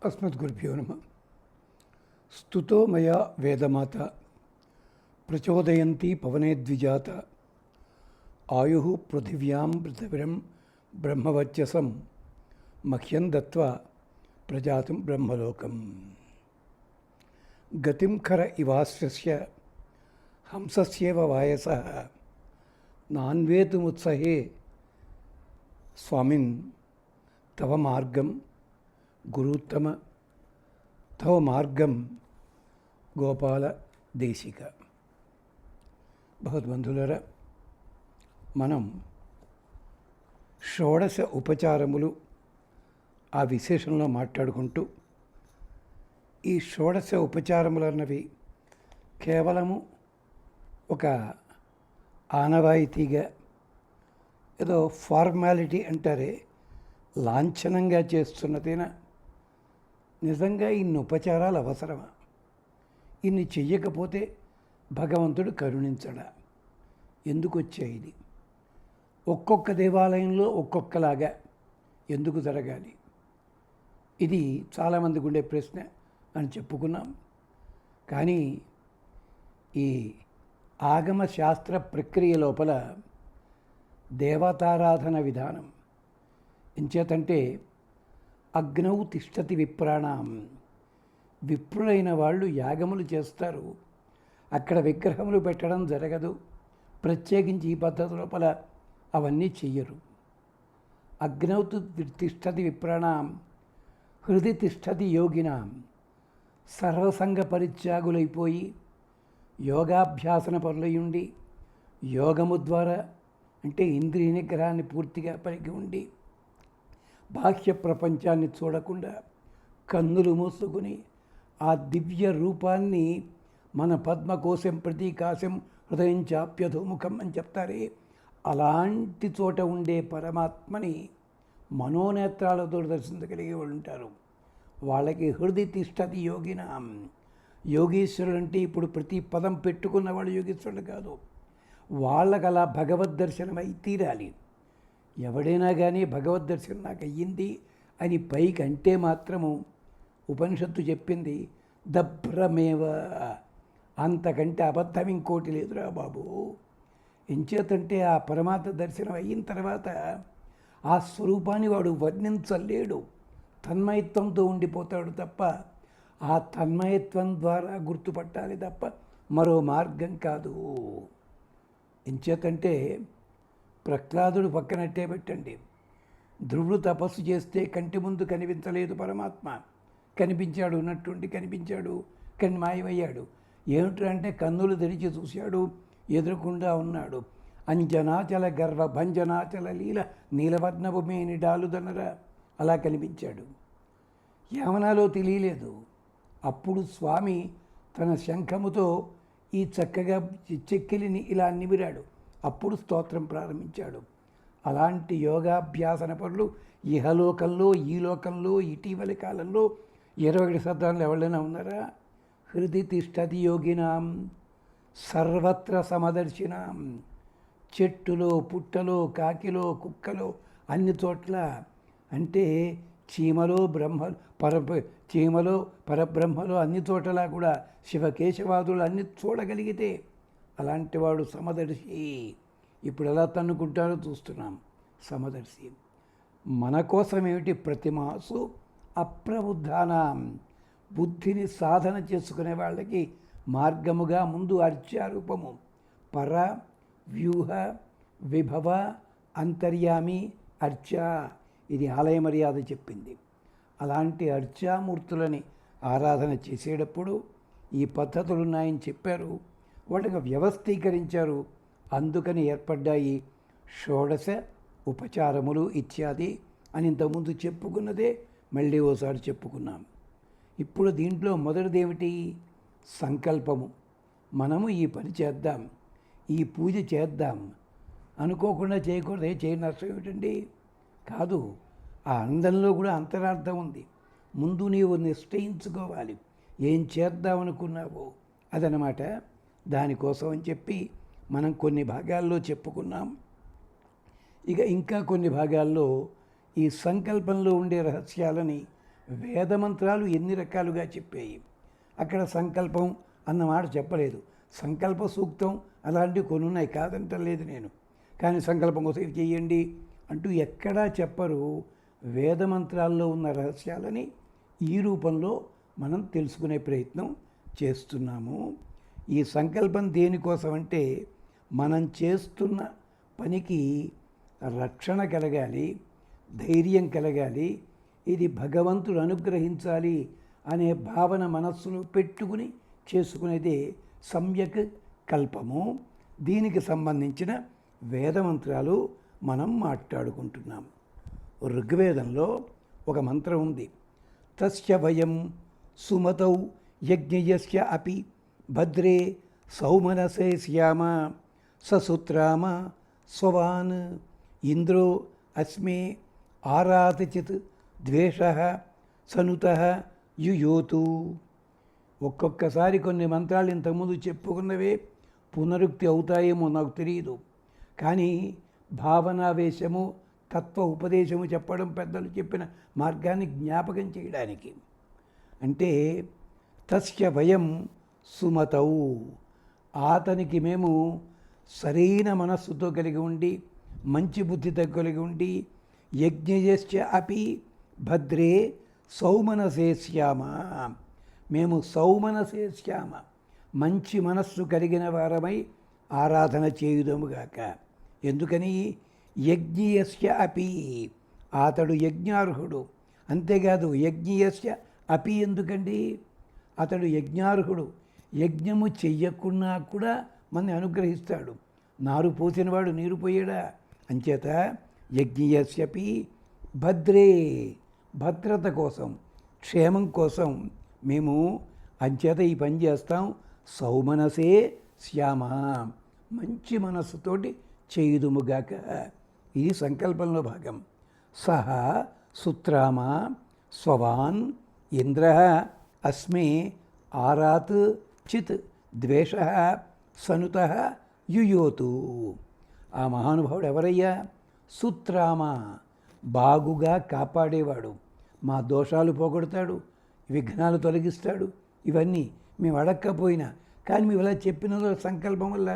अस्मद्गुरुभ्यो नमः। स्तुतो मया वेदमाता प्रचोदयन्ती पवने द्विजाता आयुः पृथिव्यां पृथिवीं ब्रह्मवर्चसं मह्यं दत्त्वा प्रजातं ब्रह्मलोकम्। गतिं खर इवास्यस्य हंसस्येव वायसः नान्वेतुमुत्सहे स्वामिन् तव मार्गं गुरुत्तम तव మార్గం గోపాల దేశిక. భగవద్బంధులరా, మనం షోడశ ఉపచారములు ఆ విశేషంలో మాట్లాడుకుంటూ ఈ షోడశ ఉపచారములు అన్నవి కేవలము ఒక ఆనవాయితీగా ఏదో ఫార్మాలిటీ అంటారే లాంఛనంగా చేస్తున్నదేనా? నిజంగా ఇన్ని ఉపచారాలు అవసరమా? ఇన్ని చెయ్యకపోతే భగవంతుడు కరుణించడా? ఎందుకు వచ్చాయి ఇది? ఒక్కొక్క దేవాలయంలో ఒక్కొక్కలాగా ఎందుకు జరగాలి? ఇది చాలామందికి ఉండే ప్రశ్న అని చెప్పుకున్నాం. కానీ ఈ ఆగమ శాస్త్ర ప్రక్రియ లోపల దేవతారాధన విధానం ఎంచేతంటే అగ్నౌ తిష్టతి విప్రాణం, విప్రులైన వాళ్ళు యాగములు చేస్తారు, అక్కడ విగ్రహములు పెట్టడం జరగదు. ప్రత్యేకించి ఈ పద్ధతి లోపల అవన్నీ చెయ్యరు. అగ్నౌ తిష్టతి విప్రాణం హృది తిష్టతి యోగినాం. సర్వసంగ పరిత్యాగులైపోయి యోగాభ్యాసన పరులయుండి యోగము ద్వారా అంటే ఇంద్రియ నిగ్రహాన్ని పూర్తిగా పలికి ఉండి బాహ్య ప్రపంచాన్ని చూడకుండా కన్నులు మూసుకుని ఆ దివ్య రూపాన్ని మన పద్మకోశం ప్రతీకాశం హృదయం చాప్యధోముఖం అని చెప్తారే, అలాంటి చోట ఉండే పరమాత్మని మనోనేత్రాలతో దర్శించగలిగే వాళ్ళు ఉంటారు. వాళ్ళకి హృదయ తిష్టతి యోగినాం. యోగీశ్వరుడు అంటే ఇప్పుడు ప్రతి పదం పెట్టుకున్న వాళ్ళు యోగీశ్వరుడు కాదు. వాళ్ళకు అలా భగవద్ దర్శనం అయి తీరాలి. ఎవడైనా కానీ భగవద్ దర్శనం నాకు అయ్యింది అని పైకి అంటే మాత్రము ఉపనిషత్తు చెప్పింది దభ్రమేవ, అంతకంటే అబద్ధం ఇంకోటి లేదురా బాబు. ఎంచేతంటే ఆ పరమాత్మ దర్శనం అయిన తర్వాత ఆ స్వరూపాన్ని వాడు వర్ణించలేడు, తన్మయత్వంతో ఉండిపోతాడు తప్ప ఆ తన్మయత్వం ద్వారా గుర్తుపట్టాలి తప్ప మరో మార్గం కాదు. ఎంచేతంటే ప్రహ్లాదుడు పక్కనట్టే పెట్టండి. ధ్రువుడు తపస్సు చేస్తే కంటి ముందు కనిపించలేదు పరమాత్మ, కనిపించాడు, ఉన్నట్టుండి కనిపించాడు, కానీ మాయమయ్యాడు. ఏమిటంటే కన్నులు తెరిచి చూశాడు, ఎదురకుండా ఉన్నాడు. అంజనాచల గర్వ భంజనాచల లీల నీలవర్ణపు మేని డాలుదనరా అలా కనిపించాడు. ఏమనాలో తెలియలేదు. అప్పుడు స్వామి తన శంఖముతో ఈ చక్కగా చెక్కిలిని ఇలా నిమిరాడు. అప్పుడు స్తోత్రం ప్రారంభించాడు. అలాంటి యోగాభ్యాసన పనులు ఇహలోకంలో ఈ లోకంలో ఇటీవలి కాలంలో 21 శతాబ్దంలో ఎవరైనా ఉన్నారా? హృది తిష్టతి యోగినాం సర్వత్ర సమదర్శినాం. చెట్టులో పుట్టలో కాకిలో కుక్కలో అన్ని చోట్ల అంటే చీమలో చీమలో పరబ్రహ్మలో అన్ని చోట్ల కూడా శివకేశవాదులు అన్ని చూడగలిగితే అలాంటి వాడు సమదర్శి. ఇప్పుడు ఎలా తన్నుకుంటారో చూస్తున్నాం. సమదర్శి మన కోసం ఏమిటి? ప్రతిమాసు అప్రబుద్ధానాం, బుద్ధిని సాధన చేసుకునే వాళ్ళకి మార్గముగా ముందు అర్చారూపము పర వ్యూహ విభవ అంతర్యామి అర్చ, ఇది ఆలయ మర్యాద చెప్పింది. అలాంటి అర్చామూర్తులని ఆరాధన చేసేటప్పుడు ఈ పద్ధతులు ఉన్నాయని చెప్పారు, వాటిని వ్యవస్థీకరించారు. అందుకని ఏర్పడ్డాయి షోడశ ఉపచారములు ఇత్యాది అని ఇంతకుముందు చెప్పుకున్నదే మళ్ళీ ఓసారి చెప్పుకున్నాం. ఇప్పుడు దీంట్లో మొదటిది ఏమిటి? సంకల్పము. మనము ఈ పని చేద్దాం, ఈ పూజ చేద్దాం అనుకోకుండా చేయకూడదు. చేయని నష్టం ఏమిటండి? కాదు, ఆ అందంలో కూడా అంతరార్థం ఉంది. ముందు నీవు నిశ్చయించుకోవాలి ఏం చేద్దామనుకున్నావో అదనమాట. దానికోసం అని చెప్పి మనం కొన్ని భాగాల్లో చెప్పుకున్నాం. ఇంకా కొన్ని భాగాల్లో ఈ సంకల్పంలో ఉండే రహస్యాలని వేదమంత్రాలు ఎన్ని రకాలుగా చెప్పాయి. అక్కడ సంకల్పం అన్నమాట చెప్పలేదు. సంకల్ప సూక్తం అలాంటివి కొన్ని ఉన్నాయి, కాదంటలేదు నేను. కానీ సంకల్పం కోసం ఇది చెయ్యండి అంటూ ఎక్కడా చెప్పరు. వేదమంత్రాల్లో ఉన్న రహస్యాలని ఈ రూపంలో మనం తెలుసుకునే ప్రయత్నం చేస్తున్నాము. ఈ సంకల్పం దేనికోసం అంటే మనం చేస్తున్న పనికి రక్షణ కలగాలి, ధైర్యం కలగాలి, ఇది భగవంతుడు అనుగ్రహించాలి అనే భావన మనస్సులో పెట్టుకుని చేసుకునేదే సమ్యక్ కల్పము. దీనికి సంబంధించిన వేదమంత్రాలు మనం మాట్లాడుకుంటున్నాం. ఋగ్వేదంలో ఒక మంత్రం ఉంది. తస్య వయం సుమతౌ యజ్ఞయస్య అపి భద్రే సౌమనసే శ్యామ ససుత్రామ స్వవాన్ ఇంద్రో అస్మే ఆరాధచిత్ ద్వేష సనుత యుయోతు. ఒక్కొక్కసారి కొన్ని మంత్రాలు ఇంతకుముందు చెప్పుకున్నవే పునరుక్తి అవుతాయేమో నాకు తెలియదు. కానీ భావనావేశము, తత్వ ఉపదేశము చెప్పడం పెద్దలు చెప్పిన మార్గాన్ని జ్ఞాపకం చేయడానికి. అంటే తస్య వయం సుమతౌ, అతనికి మేము సరైన మనస్సుతో కలిగి ఉండి, మంచి బుద్ధితో కలిగి ఉండి, యజ్ఞయశ్చ అపి భద్రే సౌమనసే శ్యామ, మేము సౌమనసే శ్యామ, మంచి మనస్సు కలిగిన వారమై ఆరాధన చేయుదముగాక. ఎందుకని? యజ్ఞయస్య అపి, అతడు యజ్ఞార్హుడు. అంతేకాదు యజ్ఞయస్య అపి ఎందుకండి? అతడు యజ్ఞార్హుడు. యజ్ఞము చెయ్యకున్నా కూడా మనని అనుగ్రహిస్తాడు. నారు పోసినవాడు నీరు పోయాడా? అంచేత యజ్ఞయస్యపి భద్రే, భద్రత కోసం, క్షేమం కోసం మేము అంచేత ఈ పని చేస్తాం. సౌమనసే శ్యామ, మంచి మనస్సుతోటి చేయుదుముగాక. ఇది సంకల్పంలో భాగం. సహ సుత్రామ స్వవాన్ ఇంద్ర అస్మే ఆరాత్ చిత్ ద్వేష సనుత యుయోతు. ఆ మహానుభావుడు ఎవరయ్యా? సుత్రామ, బాగుగా కాపాడేవాడు. మా దోషాలు పోగొడతాడు, విఘ్నాలు తొలగిస్తాడు. ఇవన్నీ మేము అడక్కపోయినా కానీ మేము ఇలా చెప్పిన సంకల్పం వల్ల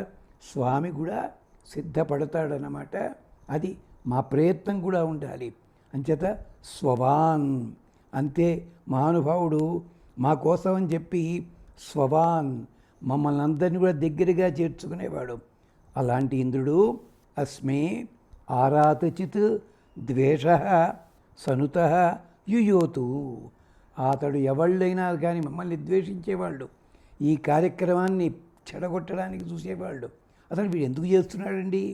స్వామి కూడా సిద్ధపడతాడన్నమాట. అది మా ప్రయత్నం కూడా ఉండాలి. అంచేత స్వవాన్, అంతే మహానుభావుడు మా కోసం అని చెప్పి స్వవాన్ మమ్మల్ని అందరినీ కూడా దగ్గరగా చేర్చుకునేవాడు. అలాంటి ఇంద్రుడు అస్మే ఆరాతచిత్ ద్వేష సనుత యుయోతు. అతడు ఎవళ్ళైనా కానీ మమ్మల్ని ద్వేషించేవాళ్ళు, ఈ కార్యక్రమాన్ని చెడగొట్టడానికి చూసేవాళ్ళు, అసలు వీడు ఎందుకు చేస్తున్నాడండి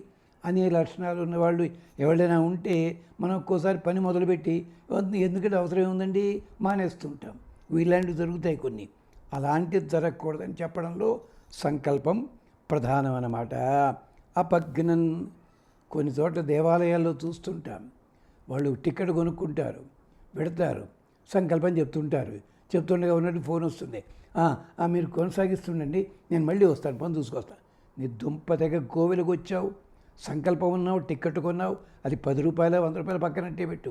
అనే లక్షణాలు ఉన్నవాళ్ళు ఎవరైనా ఉంటే మనం ఒక్కోసారి పని మొదలుపెట్టి ఎందుకంటే అవసరం ఏముందండి మానేస్తుంటాం. ఇలాంటివి జరుగుతాయి కొన్ని. అలాంటిది జరగకూడదని చెప్పడంలో సంకల్పం ప్రధానం అన్నమాట. అపగ్నన్, కొన్ని చోట్ల దేవాలయాల్లో చూస్తుంటాం, వాళ్ళు టికెట్ కొనుక్కుంటారు, పెడతారు, సంకల్పం చెప్తుండగా ఉన్నట్టు ఫోన్ వస్తుంది. మీరు కొనసాగిస్తుండండి, నేను మళ్ళీ వస్తాను, పని చూసుకొస్తాను. నీ దుంప దగ్గర కోవెలకు వచ్చావు, సంకల్పం ఉన్నావు, టికెట్ కొన్నావు, అది 10 రూపాయలు 100 రూపాయలు పక్కనట్టే పెట్టు.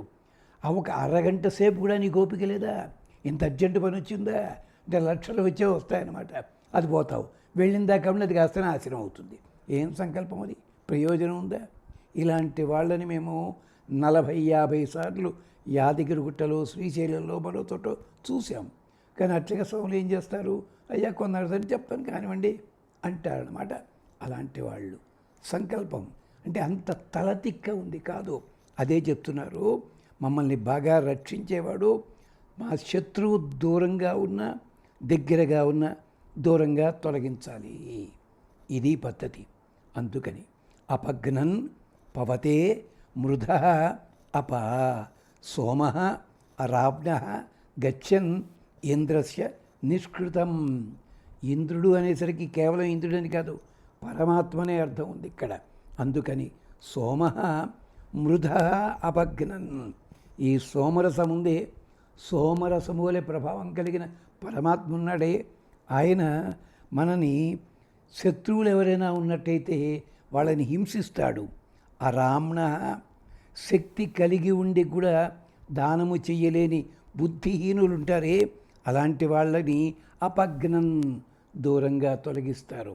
ఒక అరగంట సేపు కూడా నీకు ఓపిక లేదా? ఇంత అర్జెంటు పని వచ్చిందా అంటే లక్షలు వస్తాయన్నమాట. అది పోతావు, వెళ్ళిన దాకా అది కాస్త నాశనం అవుతుంది. ఏం సంకల్పం అది? ప్రయోజనం ఉందా? ఇలాంటి వాళ్ళని మేము 40-50 సార్లు యాదగిరిగుట్టలో, శ్రీశైలంలో, మరో చోట చూసాం. కానీ అర్చక స్వాములు ఏం చేస్తారు? అయ్యా కొన్నారని చెప్తాను కానివ్వండి అంటారనమాట. అలాంటి వాళ్ళు సంకల్పం అంటే అంత తలతిక్క ఉంది కాదు. అదే చెప్తున్నారు, మమ్మల్ని బాగా రక్షించేవాడు, మా శత్రువు దూరంగా ఉన్న, దగ్గరగా ఉన్న, దూరంగా తొలగించాలి. ఇది పద్ధతి. అందుకని అపగ్నన్ పవతే మృధ అప సోమ అరాబ్న గచ్చన్ ఇంద్రస్య నిష్కృతం. ఇంద్రుడు అనేసరికి కేవలం ఇంద్రుడని కాదు, పరమాత్మనే అర్థం ఉంది ఇక్కడ. అందుకని సోమ మృధ అపగ్నన్, ఈ సోమరసం ఉందే, సోమరసము వలె ప్రభావం కలిగిన పరమాత్మ ఉన్నాడే, ఆయన మనని శత్రువులు ఎవరైనా ఉన్నట్టయితే వాళ్ళని హింసిస్తాడు. అరామ్ణ, శక్తి కలిగి ఉండి కూడా దానము చెయ్యలేని బుద్ధిహీనులు ఉంటారే అలాంటి వాళ్ళని అపగ్నం దూరంగా తొలగిస్తారు.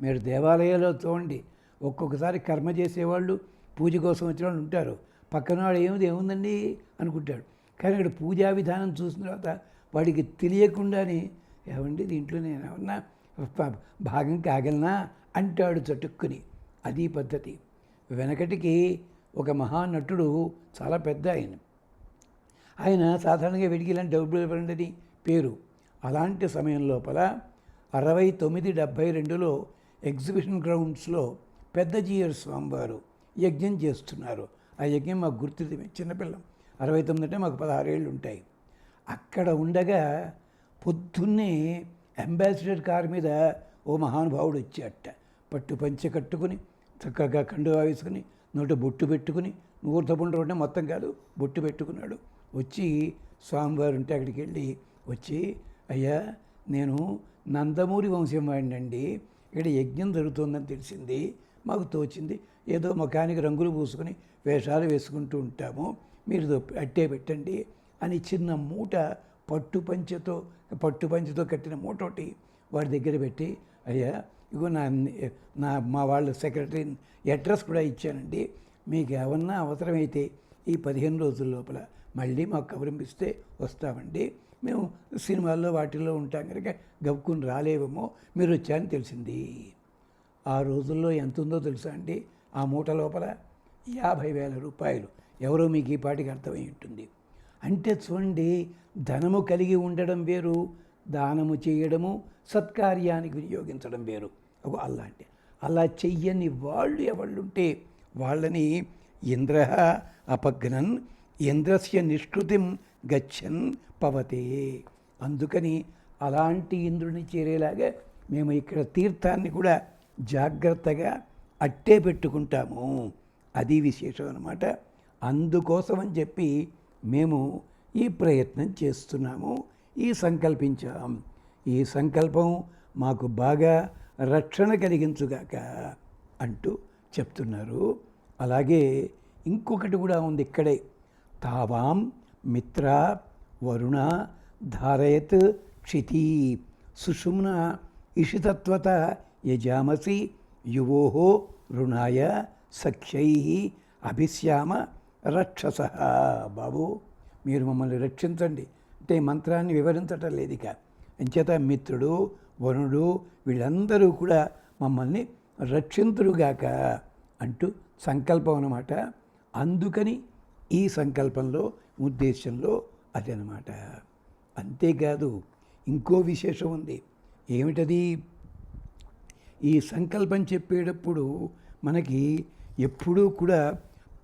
మీరు దేవాలయాల్లో చూడండి, ఒక్కొక్కసారి కర్మ చేసేవాళ్ళు పూజ కోసం వచ్చిన వాళ్ళు ఉంటారు. పక్కన వాడు ఏముందండి అనుకుంటాడు. కానీ ఇక్కడ పూజా విధానం చూసిన తర్వాత వాడికి తెలియకుండానే ఏమండి దీంట్లో నేను ఏమన్నా భాగం కాగలనా అంటాడు చటుక్కుని. అది పద్ధతి. వెనకటికి ఒక మహానటుడు, చాలా పెద్ద ఆయన సాధారణంగా వీడికి ఇలాంటి డబ్బులు ఇవ్వండి పేరు. అలాంటి సమయం లోపల 69-72లో ఎగ్జిబిషన్ గ్రౌండ్స్లో పెద్దజీయర్ స్వామివారు యజ్ఞం చేస్తున్నారు. ఆ యజ్ఞం మాకు గుర్తు, చిన్నపిల్లం, 69 అంటే మాకు 16 ఏళ్ళు ఉంటాయి. అక్కడ ఉండగా పొద్దున్నే అంబాసిడర్ కారు మీద ఓ మహానుభావుడు వచ్చాట. పట్టు పంచె కట్టుకుని చక్కగా కండువా వేసుకుని నోట బొట్టు పెట్టుకుని, ఊర్ధపుండ్రు ఉంటే మొత్తం కాదు బొట్టు పెట్టుకున్నాడు. వచ్చి స్వామివారు ఉంటే అక్కడికి వెళ్ళి వచ్చి, అయ్యా నేను నందమూరి వంశం వాడినండి, ఇక్కడ యజ్ఞం జరుగుతుందని తెలిసింది, మాకు తోచింది, ఏదో ముఖానికి రంగులు పూసుకొని వేషాలు వేసుకుంటూ ఉంటాము, మీరు అట్టే పెట్టండి అని చిన్న మూట పట్టు పంచెతో కట్టిన మూట ఒకటి వాడి దగ్గర పెట్టి, అయ్యా ఇగో మా వాళ్ళ సెక్రటరీ అడ్రస్ కూడా ఇచ్చానండి, మీకు ఏమన్నా అవసరమైతే ఈ 15 రోజుల లోపల మళ్ళీ మాకు కబురింపిస్తే వస్తామండి, మేము సినిమాల్లో వాటిల్లో ఉంటాం కనుక గబుక్కుని రాలేవేమో, మీరు వచ్చారని తెలిసింది. ఆ రోజుల్లో ఎంత ఉందో తెలుసా అండి, ఆ మూట లోపల 50,000 రూపాయలు. ఎవరో మీకు ఈ పాటికి అర్థమై ఉంటుంది. అంటే చూడండి, ధనము కలిగి ఉండడం వేరు, దానము చేయడము, సత్కార్యానికి వినియోగించడం వేరు. అలాంటి అలా చెయ్యని వాళ్ళు ఎవళ్ళుంటే వాళ్ళని ఇంద్ర అపగ్నన్ ఇంద్రస్య నిష్కృతిం గచ్చన్ పవతే. అందుకని అలాంటి ఇంద్రుని చేరేలాగా మేము ఇక్కడ తీర్థాన్ని కూడా జాగ్రత్తగా అట్టే పెట్టుకుంటాము. అది విశేషం అన్నమాట. అందుకోసమని చెప్పి మేము ఈ ప్రయత్నం చేస్తున్నాము, ఈ సంకల్పించాం. ఈ సంకల్పం మాకు బాగా రక్షణ కలిగించుగాక అంటూ చెప్తున్నారు. అలాగే ఇంకొకటి కూడా ఉంది ఇక్కడే. తావాం మిత్ర వరుణ ధారయత్ క్షితి సుషుమ్న ఇషితత్వత యజామసి యువో రుణాయ సఖ్యై అభిశ్యామ రక్షస. బాబు మీరు మమ్మల్ని రక్షించండి అంటే మంత్రాన్ని వివరించటం లేదు ఇక. అంచేత మిత్రుడు వరుణుడు వీళ్ళందరూ కూడా మమ్మల్ని రక్షింతురుగాక అంటూ సంకల్పం అన్నమాట. అందుకని ఈ సంకల్పంలో ఉద్దేశంలో అదనమాట. అంతేకాదు ఇంకో విశేషం ఉంది. ఏమిటది? ఈ సంకల్పం చెప్పేటప్పుడు మనకి ఎప్పుడూ కూడా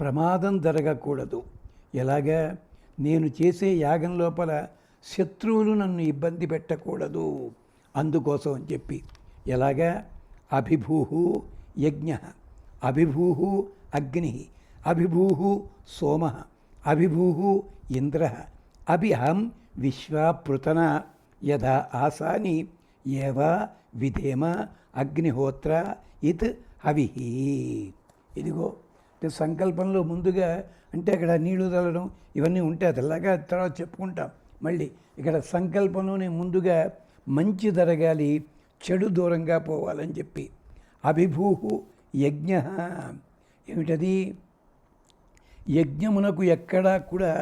ప్రమాదం జరగకూడదు. ఎలాగా? నేను చేసే యాగం లోపల శత్రువులు నన్ను ఇబ్బంది పెట్టకూడదు, అందుకోసం అని చెప్పి. ఎలాగా? అభిభూహు యజ్ఞ, అభిభూహు అగ్ని, అభిభూహు సోమ, అభిభూహు ఇంద్ర, అభిహం విశ్వాపృతన యథా ఆసాని ఏవ విధేమ అగ్నిహోత్ర ఇత్ హవిహి. ఇదిగో అంటే సంకల్పంలో ముందుగా అంటే అక్కడ నీళ్లు చల్లడం ఇవన్నీ ఉంటాయి, అదిలాగా తర్వాత చెప్పుకుంటాం. మళ్ళీ ఇక్కడ సంకల్పంలోనే ముందుగా మంచి జరగాలి, చెడు దూరంగా పోవాలని చెప్పి. అభిభూహు యజ్ఞ ఏమిటది? యజ్ఞమునకు ఎక్కడా కూడా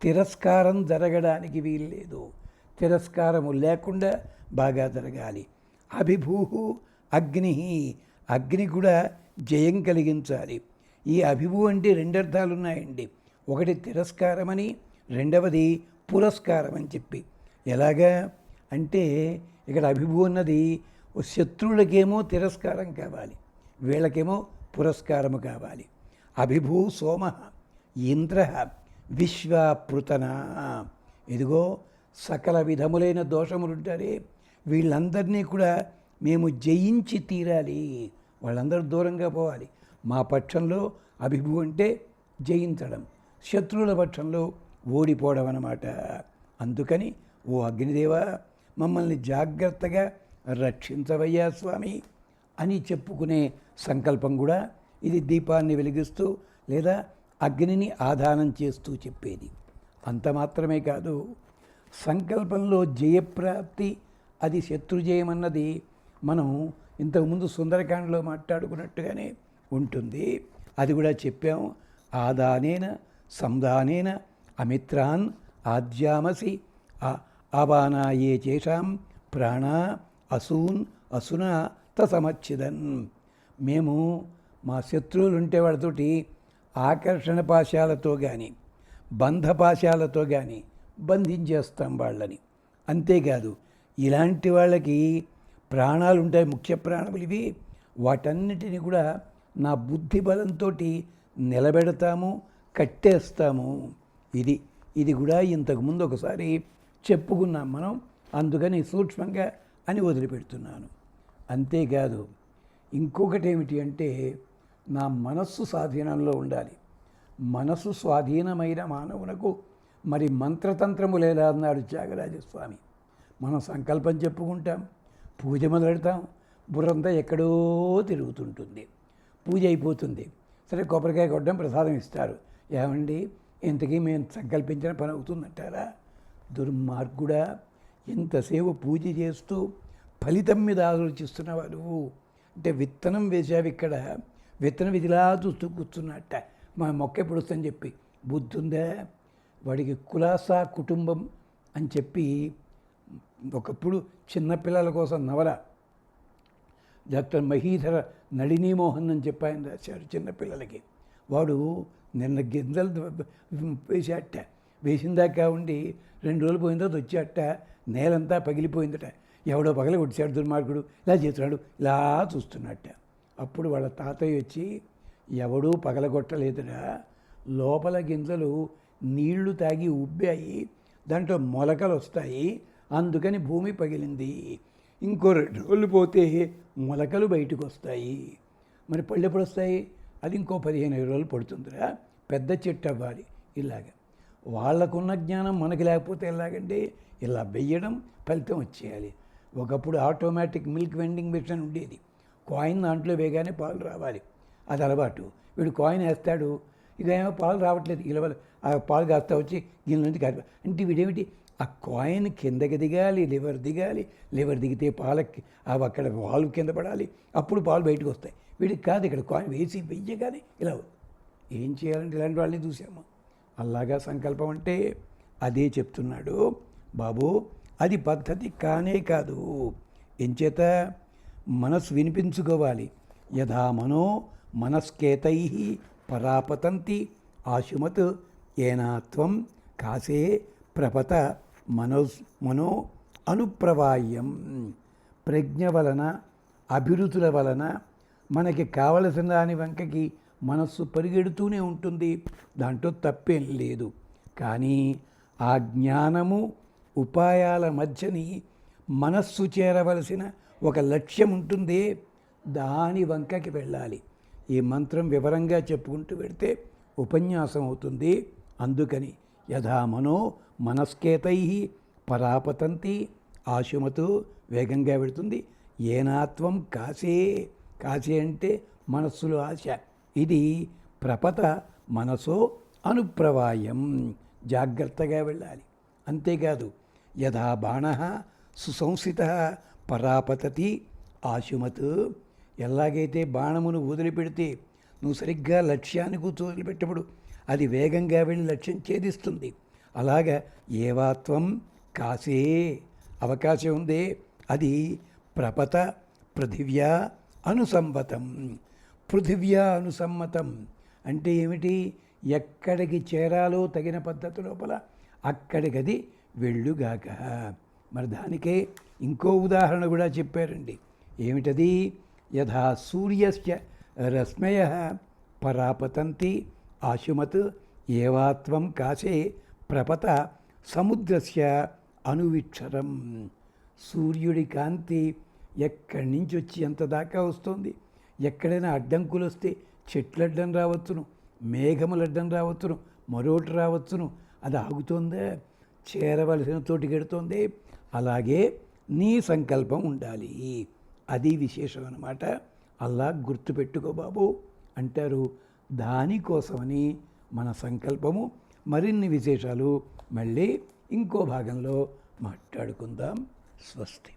తిరస్కారం జరగడానికి వీల్లేదు. తిరస్కారము లేకుండా బాగా జరగాలి. అభిభూహు అగ్ని, అగ్ని కూడా జయం కలిగించాలి. ఈ అభిభూ అంటే 2 అర్థాలు ఉన్నాయండి. ఒకటి తిరస్కారమని, రెండవది పురస్కారం అని చెప్పి. ఎలాగా అంటే ఇక్కడ అభిభూ అన్నది శత్రువులకేమో తిరస్కారం కావాలి, వీళ్ళకేమో పురస్కారము కావాలి. అభిభూ సోమ ఇంద్ర విశ్వపృతన. ఇదిగో సకల విధములైన దోషములుంటారే వీళ్ళందరినీ కూడా మేము జయించి తీరాలి, వాళ్ళందరూ దూరంగా పోవాలి. మా పక్షంలో అభిభూ అంటే జయించడం, శత్రువుల పక్షంలో ఓడిపోవడం అన్నమాట. అందుకని ఓ అగ్నిదేవ మమ్మల్ని జాగ్రత్తగా రక్షించవయ్యా స్వామి అని చెప్పుకునే సంకల్పం కూడా ఇది. దీపాన్ని వెలిగిస్తూ లేదా అగ్నిని ఆధానం చేస్తూ చెప్పేది. అంత మాత్రమే కాదు, సంకల్పంలో జయప్రాప్తి, అది శత్రుజయమన్నది మనం ఇంతకుముందు సుందరకాండలో మాట్లాడుకున్నట్టుగానే ఉంటుంది. అది కూడా చెప్పాం. ఆదానేన సందానేన అమిత్రాన్ ఆద్యామసి ఆబానాయే చేషాం ప్రాణా అసూన్ అసునా తసమచ్చిదన్. మేము మా శత్రువులు ఉంటే వాళ్ళతోటి ఆకర్షణ పాశాలతో కానీ బంధపాశాలతో కానీ బంధించేస్తాం వాళ్ళని. అంతేకాదు, ఇలాంటి వాళ్ళకి ప్రాణాలు ఉంటాయి, ముఖ్య ప్రాణములు ఇవి. వాటన్నిటిని కూడా నా బుద్ధి బలంతో నిలబెడతాము, కట్టేస్తాము. ఇది కూడా ఇంతకుముందు ఒకసారి చెప్పుకున్నాం మనం, అందుకని సూక్ష్మంగా అని వదిలిపెడుతున్నాను. అంతేకాదు, ఇంకొకటి ఏమిటి అంటే, నా మనస్సు స్వాధీనంలో ఉండాలి. మనస్సు స్వాధీనమైన మానవునకు మరి మంత్రతంత్రములేలా అన్నాడు త్యాగరాజస్వామి. మనం సంకల్పం చెప్పుకుంటాం, పూజ మొదలెడతాం, బుర్రంతా ఎక్కడో తిరుగుతుంటుంది. పూజ అయిపోతుంది, సరే కొబ్బరికాయ కొట్టడం, ప్రసాదం ఇస్తారు. ఏమండి, ఇంతకీ మేము సంకల్పించిన పని అవుతుందంటారా? దుర్మార్గుడా, ఎంతసేపు పూజ చేస్తూ ఫలితం మీద ఆలోచిస్తున్నవాడు. అంటే విత్తనం వేసావు ఇక్కడ, విత్తనం ఇదిలా చూస్తూ కూర్చున్నట్ట, మా మొక్క ఎప్పుడు వస్తుందని చెప్పి బుద్ధి ఉందా? వాడికి కులాసా కుటుంబం అని చెప్పి ఒకప్పుడు చిన్నపిల్లల కోసం నవల డాక్టర్ మహీధర నళినీమోహన్ అని చెప్పి ఆయన రాశారు చిన్నపిల్లలకి. వాడు నిన్న గింజలు వేసాట, వేసిందాకా ఉండి 2 రోజులు పోయిన తర్వాత వచ్చాట, నేలంతా పగిలిపోయిందట. ఎవడో పగల కొట్టాడు దుర్మార్గుడు, ఇలా చేస్తున్నాడు, ఇలా చూస్తున్నట్ట. అప్పుడు వాళ్ళ తాతయ్య వచ్చి, ఎవడూ పగలగొట్టలేదురా, లోపల గింజలు నీళ్లు తాగి ఉబ్బాయి, దాంట్లో మొలకలు వస్తాయి, అందుకని భూమి పగిలింది. ఇంకో 2 రోజులు పోతే మొలకలు బయటకు వస్తాయి. మరి పళ్ళు ఎప్పుడు వస్తాయి? అది ఇంకో 15 రోజులు పడుతుందిరా, పెద్ద చెట్టు అవ్వాలి. ఇలాగ వాళ్ళకున్న జ్ఞానం మనకి లేకపోతే ఎలాగంటే, ఇలా వెయ్యడం, ఫలితం వచ్చేయాలి. ఒకప్పుడు ఆటోమేటిక్ మిల్క్ వెండింగ్ మిషన్ ఉండేది. కాయిన్ దాంట్లో వేగానే పాలు రావాలి, అది అలవాటు. వీడు కాయిన్ వేస్తాడు, ఇక ఏమో పాలు రావట్లేదు, ఇలా ఆ పాలు కాస్తా వచ్చి గిన్నె నుంచి కాదు. అంటే వీడేమిటి, ఆ కాయిన్ కిందకి దిగాలి, లివర్ దిగాలి, లివర్ దిగితే పాలకి అవి అక్కడ వాల్వ్ కింద పడాలి, అప్పుడు పాలు బయటకు వస్తాయి. వీడికి కాదు, ఇక్కడ కాయిన్ వేసి వెయ్యగానే ఇలా. ఏం చేయాలంటే ఇలాంటి వాళ్ళని చూసాము. అలాగా సంకల్పం అంటే అదే చెప్తున్నాడు బాబు. అది పద్ధతి కానే కాదు. ఎంచేత మనసు వినిపించుకోవాలి. యథా మనో మనస్కేతై పరాపతంతి ఆశుమత్ ఏనాత్వం కాసే ప్రపత మనో అనుప్రవాహ్యం. ప్రజ్ఞ వలన, అభిరుచుల వలన మనకి కావలసిన దాని వెంకకి మనస్సు పరిగెడుతూనే ఉంటుంది, దాంట్లో తప్పేం లేదు. కానీ ఆ జ్ఞానము ఉపాయాల మధ్యని మనస్సు చేరవలసిన ఒక లక్ష్యం ఉంటుంది, దాని వంకకి వెళ్ళాలి. ఈ మంత్రం వివరంగా చెప్పుకుంటూ వెళితే ఉపన్యాసం అవుతుంది. అందుకని యథా మనో మనస్కేతై పరాపతంతి ఆశుమతు, వేగంగా వెళుతుంది. ఏనాత్వం కాసే, కాసే అంటే మనస్సులో ఆశ. ఇది ప్రపత మనసో అనుప్రవాయం, జాగ్రత్తగా వెళ్ళాలి. అంతేకాదు, యథా బాణ సుసంస్థిత పరాపతతి ఆశుమత్, ఎలాగైతే బాణమును వదిలిపెడితే నువ్వు సరిగ్గా లక్ష్యానికి వదిలిపెట్టప్పుడు అది వేగంగా వెళ్ళి లక్ష్యం ఛేదిస్తుంది. అలాగా ఏవాత్వం కాసే, అవకాశం ఉందే, అది ప్రపత పృథివ్యా అనుసమ్మతం. పృథివ్యా అనుసమ్మతం అంటే ఏమిటి? ఎక్కడికి చేరాలో తగిన పద్ధతి లోపల అక్కడికది వెళ్ళుగాక. మరి దానికే ఇంకో ఉదాహరణ కూడా చెప్పారండి. ఏమిటది? యథా సూర్యస్య రశ్మయ పరాపతంతి ఆశుమత్ ఏవాత్వం కాసే ప్రపత సముద్రస్య అనువిక్షరం. సూర్యుడి కాంతి ఎక్కడి నుంచి వచ్చి ఎంత దాకా వస్తుంది? ఎక్కడైనా అడ్డంకులు వస్తే చెట్లు అడ్డం రావచ్చును, మేఘములు అడ్డం రావచ్చును, మరోటి రావచ్చును, అది ఆగుతుందే, చేరవలసిన తోటికెడుతోంది. అలాగే నీ సంకల్పం ఉండాలి, అది విశేషం అన్నమాట. అలా గుర్తుపెట్టుకో బాబు అంటారు. దానికోసమని మన సంకల్పము మరిన్ని విశేషాలు మళ్ళీ ఇంకో భాగంలో మాట్లాడుకుందాం. స్వస్తి.